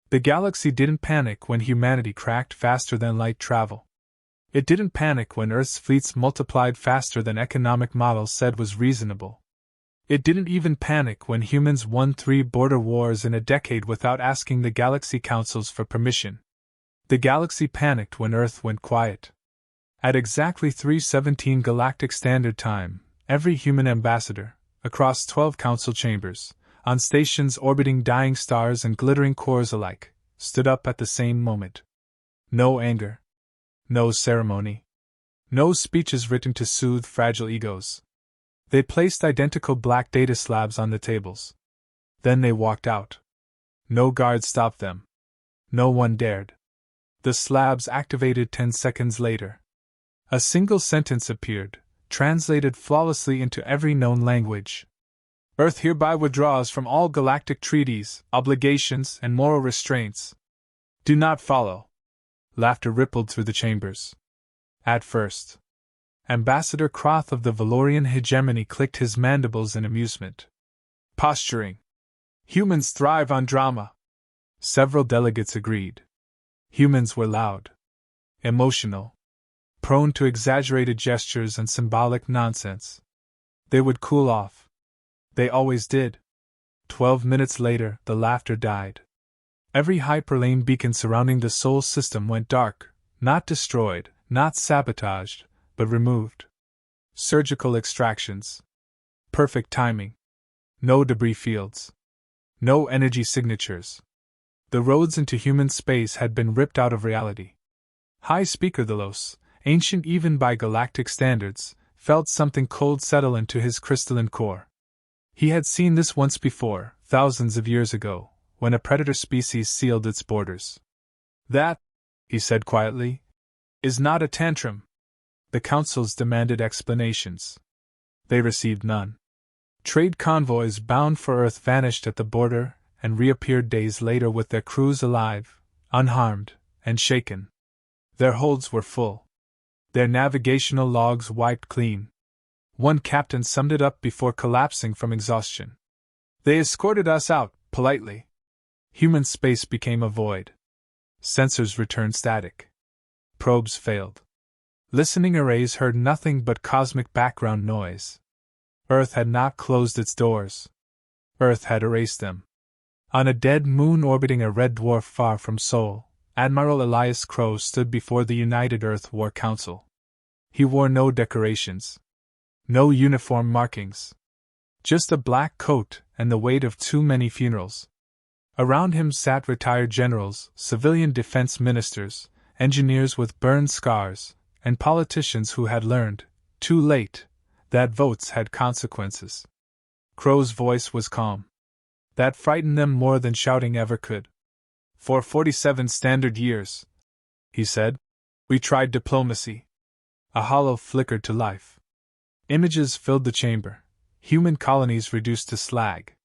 The galaxy didn't panic when humanity cracked faster than light travel. It didn't panic when Earth's fleets multiplied faster than economic models said was reasonable. It didn't even panic when humans won 3 border wars in a decade without asking the galaxy councils for permission. The galaxy panicked when Earth went quiet. At exactly 3:17 Galactic Standard Time, every human ambassador, across 12 council chambers, on stations orbiting dying stars and glittering cores alike, stood up at the same moment. No anger. No ceremony. No speeches written to soothe fragile egos. They placed identical black data slabs on the tables. Then they walked out. No guard stopped them. No one dared. The slabs activated 10 seconds later. A single sentence appeared, translated flawlessly into every known language. Earth hereby withdraws from all galactic treaties, obligations, and moral restraints. Do not follow. Laughter rippled through the chambers. At first, Ambassador Croth of the Valorian hegemony clicked his mandibles in amusement. Posturing. Humans thrive on drama. Several delegates agreed. Humans were loud. Emotional. Prone to exaggerated gestures and symbolic nonsense. They would cool off. They always did. 12 minutes later, the laughter died. Every hyperlane beacon surrounding the Sol system went dark, not destroyed, not sabotaged, but removed. Surgical extractions. Perfect timing. No debris fields. No energy signatures. The roads into human space had been ripped out of reality. High Speaker Delos, ancient even by galactic standards, felt something cold settle into his crystalline core. He had seen this once before, thousands of years ago, when a predator species sealed its borders. That, he said quietly, is not a tantrum. The councils demanded explanations. They received none. Trade convoys bound for Earth vanished at the border and reappeared days later with their crews alive, unharmed, and shaken. Their holds were full. Their navigational logs wiped clean. One captain summed it up before collapsing from exhaustion. They escorted us out, politely. Human space became a void. Sensors returned static. Probes failed. Listening arrays heard nothing but cosmic background noise. Earth had not closed its doors. Earth had erased them. On a dead moon orbiting a red dwarf far from Sol, Admiral Elias Crow stood before the United Earth War Council. He wore no decorations. No uniform markings. Just a black coat and the weight of too many funerals. Around him sat retired generals, civilian defense ministers, engineers with burned scars, and politicians who had learned, too late, that votes had consequences. Crow's voice was calm. That frightened them more than shouting ever could. For 47 standard years, he said, we tried diplomacy. A hollow flickered to life. Images filled the chamber, human colonies reduced to slag.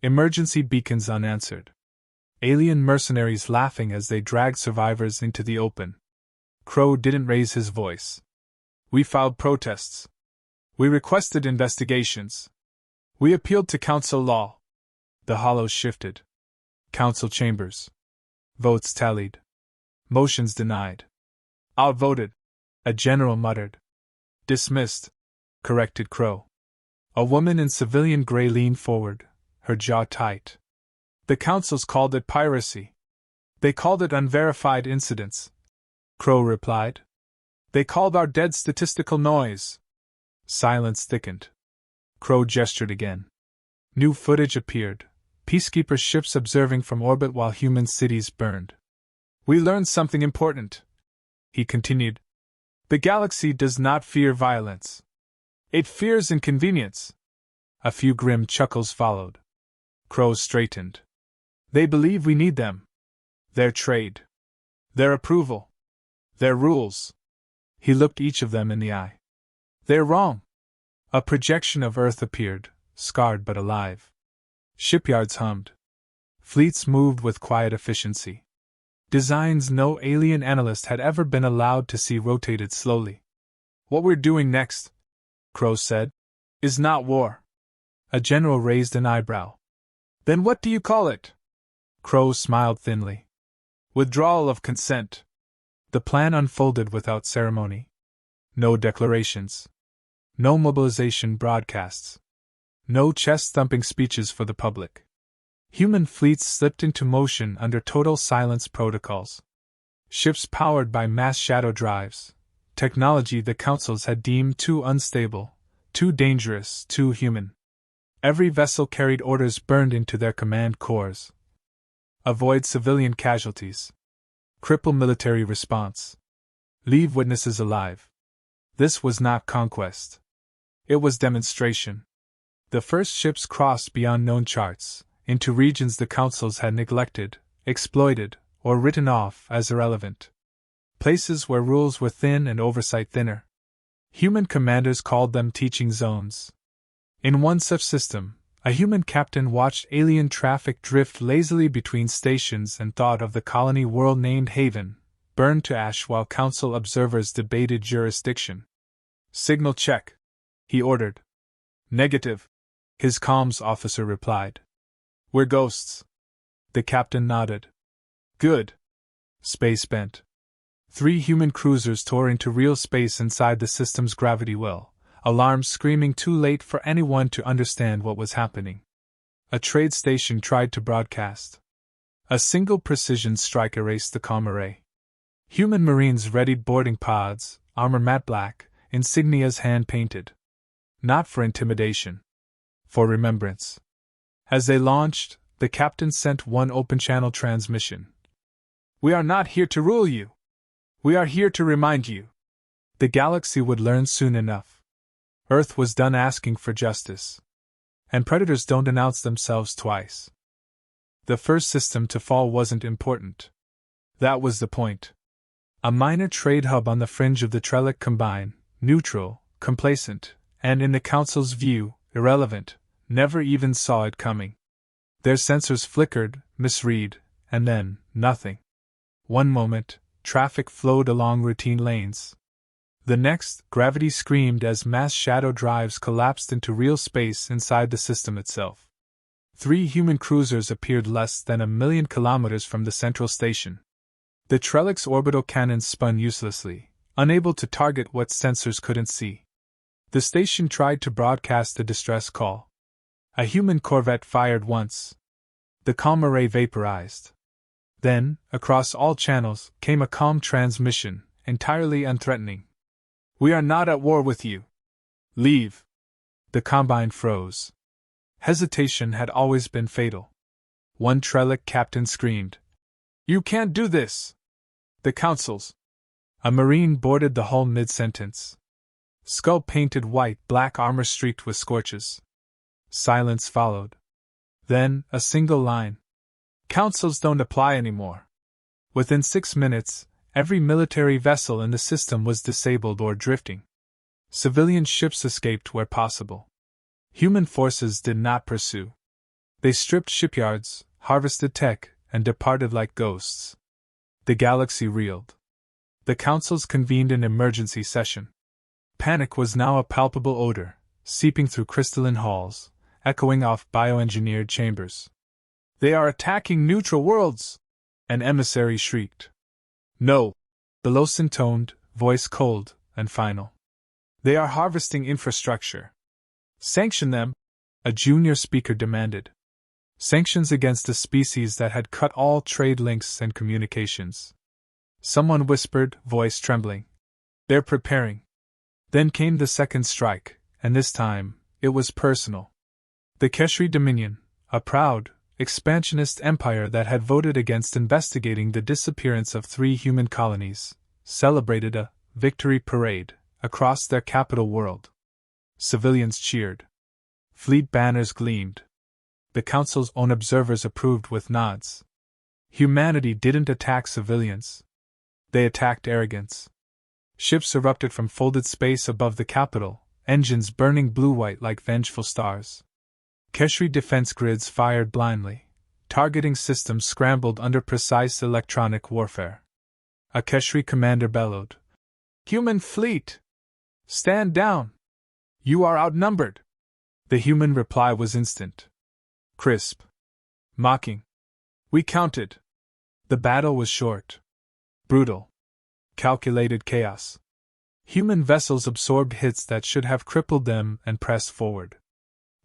Emergency beacons unanswered. Alien mercenaries laughing as they dragged survivors into the open. Crow didn't raise his voice. We filed protests. We requested investigations. We appealed to council law. The hollows shifted. Council chambers. Votes tallied. Motions denied. Outvoted. A general muttered. Dismissed, corrected Crow. A woman in civilian gray leaned forward, her jaw tight. The councils called it piracy. They called it unverified incidents, Crow replied. They called our dead statistical noise. Silence thickened. Crow gestured again. New footage appeared, peacekeeper ships observing from orbit while human cities burned. We learned something important, he continued. The galaxy does not fear violence. It fears inconvenience. A few grim chuckles followed. Crow straightened. They believe we need them. Their trade. Their approval. Their rules. He looked each of them in the eye. They're wrong. A projection of Earth appeared, scarred but alive. Shipyards hummed. Fleets moved with quiet efficiency. Designs no alien analyst had ever been allowed to see rotated slowly. What we're doing next, Crow said, is not war. A general raised an eyebrow. Then what do you call it? Crow smiled thinly. Withdrawal of consent. The plan unfolded without ceremony. No declarations. No mobilization broadcasts. No chest-thumping speeches for the public. Human fleets slipped into motion under total silence protocols. Ships powered by mass shadow drives, technology the councils had deemed too unstable, too dangerous, too human. Every vessel carried orders burned into their command cores. Avoid civilian casualties. Cripple military response. Leave witnesses alive. This was not conquest. It was demonstration. The first ships crossed beyond known charts, into regions the councils had neglected, exploited, or written off as irrelevant. Places where rules were thin and oversight thinner. Human commanders called them teaching zones. In one such system, a human captain watched alien traffic drift lazily between stations and thought of the colony world named Haven, burned to ash while council observers debated jurisdiction. Signal check, he ordered. Negative, his comms officer replied. We're ghosts. The captain nodded. Good. Space bent. 3 human cruisers tore into real space inside the system's gravity well, alarms screaming too late for anyone to understand what was happening. A trade station tried to broadcast. A single precision strike erased the comm array. Human Marines readied boarding pods, armor matte black, insignias hand-painted. Not for intimidation. For remembrance. As they launched, the captain sent one open-channel transmission. We are not here to rule you. We are here to remind you. The galaxy would learn soon enough. Earth was done asking for justice. And predators don't announce themselves twice. The first system to fall wasn't important. That was the point. A minor trade hub on the fringe of the Trellick Combine, neutral, complacent, and in the Council's view, irrelevant, never even saw it coming. Their sensors flickered, misread, and then, nothing. One moment, traffic flowed along routine lanes. The next, gravity screamed as mass shadow drives collapsed into real space inside the system itself. 3 human cruisers appeared less than 1,000,000 kilometers from the central station. The Trellick's orbital cannons spun uselessly, unable to target what sensors couldn't see. The station tried to broadcast a distress call. A human corvette fired once. The comm array vaporized. Then, across all channels, came a calm transmission, entirely unthreatening. We are not at war with you. Leave. The Combine froze. Hesitation had always been fatal. One Trellick captain screamed. You can't do this! The Councils. A Marine boarded the hull mid-sentence. Skull painted white, black armor streaked with scorches. Silence followed. Then, a single line. Councils don't apply anymore. Within 6 minutes, every military vessel in the system was disabled or drifting. Civilian ships escaped where possible. Human forces did not pursue. They stripped shipyards, harvested tech, and departed like ghosts. The galaxy reeled. The councils convened an emergency session. Panic was now a palpable odor, seeping through crystalline halls, echoing off bioengineered chambers. They are attacking neutral worlds! An emissary shrieked. No! Belosin toned, voice cold and final. They are harvesting infrastructure. Sanction them! A junior speaker demanded. Sanctions against a species that had cut all trade links and communications. Someone whispered, voice trembling. They're preparing. Then came the second strike, and this time, it was personal. The Keshri Dominion, a proud, expansionist empire that had voted against investigating the disappearance of 3 human colonies, celebrated a victory parade across their capital world. Civilians cheered. Fleet banners gleamed. The Council's own observers approved with nods. Humanity didn't attack civilians. They attacked arrogance. Ships erupted from folded space above the capital, engines burning blue-white like vengeful stars. Keshri defense grids fired blindly. Targeting systems scrambled under precise electronic warfare. A Keshri commander bellowed. Human fleet! Stand down! You are outnumbered! The human reply was instant. Crisp. Mocking. We counted. The battle was short. Brutal. Calculated chaos. Human vessels absorbed hits that should have crippled them and pressed forward.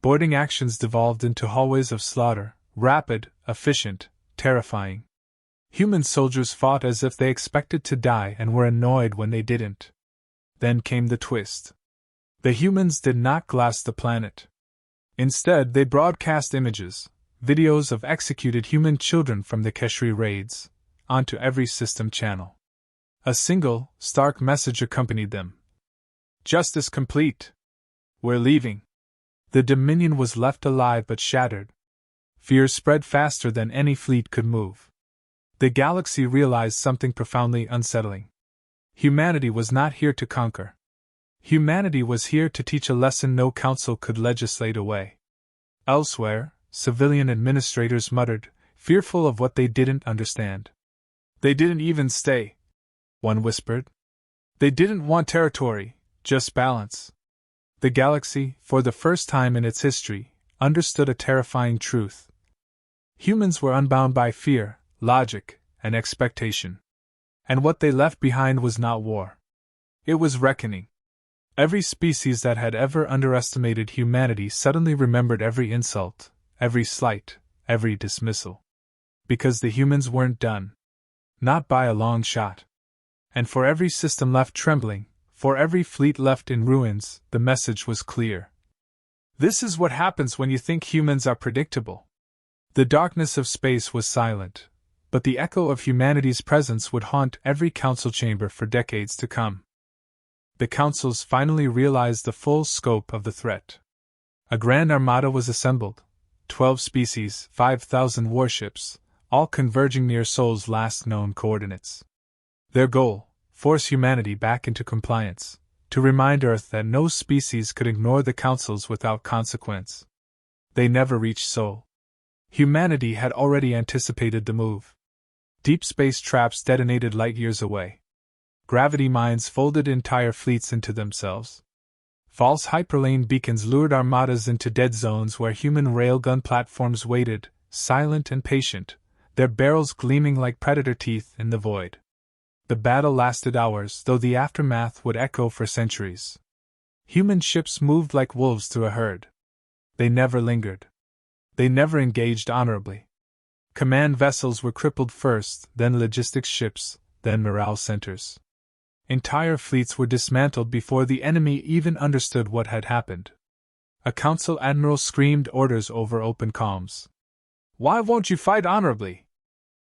Boarding actions devolved into hallways of slaughter, rapid, efficient, terrifying. Human soldiers fought as if they expected to die and were annoyed when they didn't. Then came the twist. The humans did not glass the planet. Instead, they broadcast images, videos of executed human children from the Keshri raids, onto every system channel. A single, stark message accompanied them. Justice complete. We're leaving. The Dominion was left alive but shattered. Fear spread faster than any fleet could move. The galaxy realized something profoundly unsettling. Humanity was not here to conquer. Humanity was here to teach a lesson no council could legislate away. Elsewhere, civilian administrators muttered, fearful of what they didn't understand. They didn't even stay, one whispered. They didn't want territory, just balance. The galaxy, for the first time in its history, understood a terrifying truth. Humans were unbound by fear, logic, and expectation. And what they left behind was not war. It was reckoning. Every species that had ever underestimated humanity suddenly remembered every insult, every slight, every dismissal. Because the humans weren't done. Not by a long shot. And for every system left trembling, for every fleet left in ruins, the message was clear. This is what happens when you think humans are predictable. The darkness of space was silent, but the echo of humanity's presence would haunt every council chamber for decades to come. The councils finally realized the full scope of the threat. A grand armada was assembled, 12 species, 5,000 warships, all converging near Sol's last known coordinates. Their goal: force humanity back into compliance, to remind Earth that no species could ignore the councils without consequence. They never reached Sol. Humanity had already anticipated the move. Deep space traps detonated light years away. Gravity mines folded entire fleets into themselves. False hyperlane beacons lured armadas into dead zones where human railgun platforms waited, silent and patient, their barrels gleaming like predator teeth in the void. The battle lasted hours, though the aftermath would echo for centuries. Human ships moved like wolves through a herd. They never lingered. They never engaged honorably. Command vessels were crippled first, then logistics ships, then morale centers. Entire fleets were dismantled before the enemy even understood what had happened. A council admiral screamed orders over open comms. "Why won't you fight honorably?"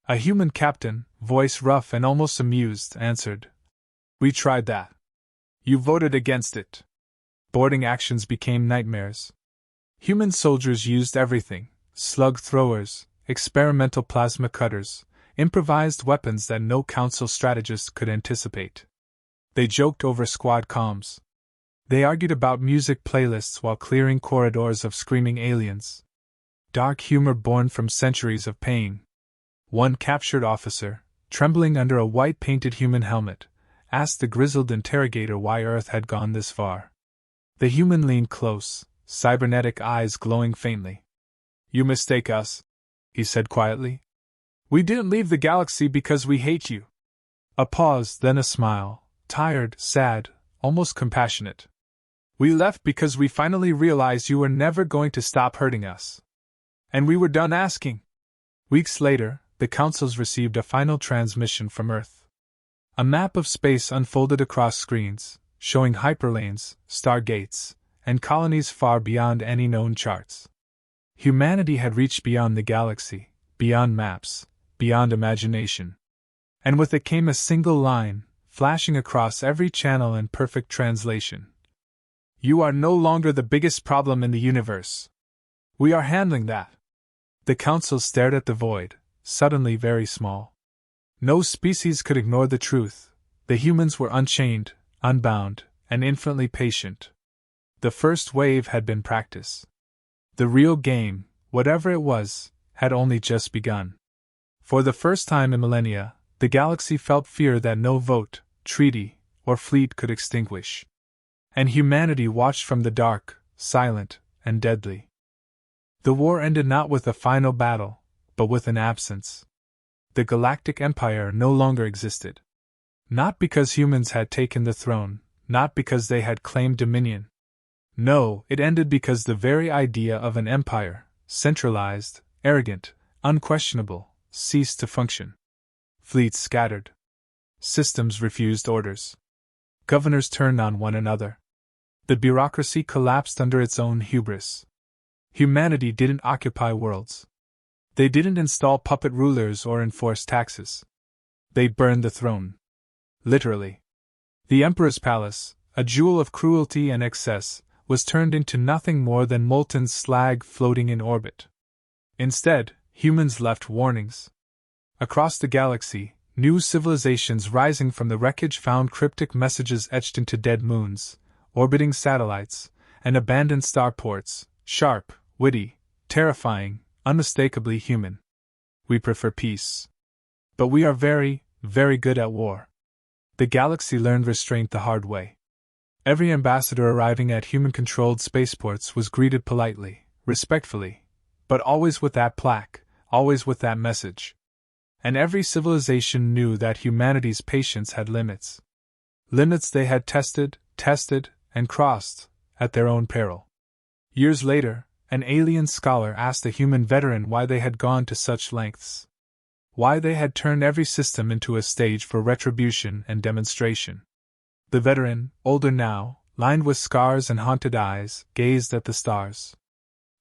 A human captain, voice rough and almost amused, answered, "We tried that. You voted against it." Boarding actions became nightmares. Human soldiers used everything: slug throwers, experimental plasma cutters, improvised weapons that no council strategist could anticipate. They joked over squad comms. They argued about music playlists while clearing corridors of screaming aliens. Dark humor born from centuries of pain. One captured officer, trembling under a white-painted human helmet, asked the grizzled interrogator why Earth had gone this far. The human leaned close, cybernetic eyes glowing faintly. "You mistake us," he said quietly. "We didn't leave the galaxy because we hate you." A pause, then a smile, tired, sad, almost compassionate. "We left because we finally realized you were never going to stop hurting us. And we were done asking." Weeks later, the councils received a final transmission from Earth. A map of space unfolded across screens, showing hyperlanes, stargates, and colonies far beyond any known charts. Humanity had reached beyond the galaxy, beyond maps, beyond imagination. And with it came a single line, flashing across every channel in perfect translation. "You are no longer the biggest problem in the universe. We are handling that." The council stared at the void, suddenly very small. No species could ignore the truth. The humans were unchained, unbound, and infinitely patient. The first wave had been practice. The real game, whatever it was, had only just begun. For the first time in millennia, the galaxy felt fear that no vote, treaty, or fleet could extinguish. And humanity watched from the dark, silent, and deadly. The war ended not with a final battle, but with an absence. The Galactic Empire no longer existed. Not because humans had taken the throne, not because they had claimed dominion. No, it ended because the very idea of an empire, centralized, arrogant, unquestionable, ceased to function. Fleets scattered. Systems refused orders. Governors turned on one another. The bureaucracy collapsed under its own hubris. Humanity didn't occupy worlds. They didn't install puppet rulers or enforce taxes. They burned the throne. Literally. The Emperor's palace, a jewel of cruelty and excess, was turned into nothing more than molten slag floating in orbit. Instead, humans left warnings. Across the galaxy, new civilizations rising from the wreckage found cryptic messages etched into dead moons, orbiting satellites, and abandoned starports, sharp, witty, terrifying, unmistakably human. We prefer peace. But we are very, very good at war. The galaxy learned restraint the hard way. Every ambassador arriving at human-controlled spaceports was greeted politely, respectfully, but always with that plaque, always with that message. And every civilization knew that humanity's patience had limits. Limits they had tested, and crossed, at their own peril. Years later, an alien scholar asked a human veteran why they had gone to such lengths. Why they had turned every system into a stage for retribution and demonstration. The veteran, older now, lined with scars and haunted eyes, gazed at the stars.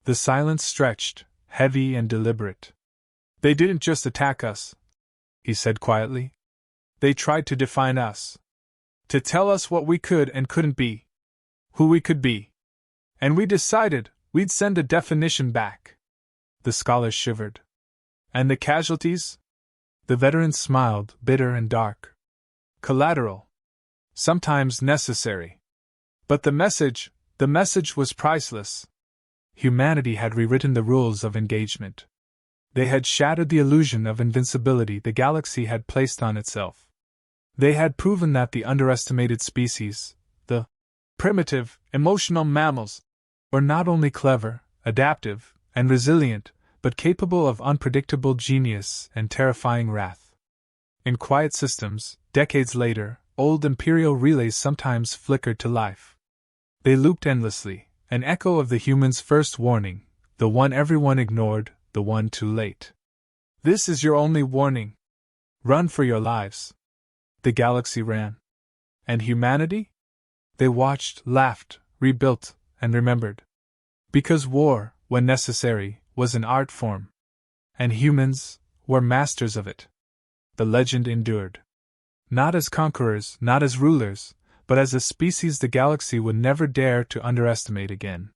The silence stretched, heavy and deliberate. They didn't just attack us, he said quietly. They tried to define us. To tell us what we could and couldn't be. Who we could be. And we decided we'd send a definition back. The scholar shivered. And the casualties? The veteran smiled, bitter and dark. Collateral. Sometimes necessary. But the message was priceless. Humanity had rewritten the rules of engagement. They had shattered the illusion of invincibility the galaxy had placed on itself. They had proven that the underestimated species, the primitive, emotional mammals, were not only clever, adaptive, and resilient, but capable of unpredictable genius and terrifying wrath. In quiet systems, decades later, old imperial relays sometimes flickered to life. They looped endlessly, an echo of the human's first warning, the one everyone ignored, the one too late. This is your only warning. Run for your lives. The galaxy ran. And humanity? They watched, laughed, rebuilt, and remembered. Because war, when necessary, was an art form. And humans were masters of it. The legend endured. Not as conquerors, not as rulers, but as a species the galaxy would never dare to underestimate again.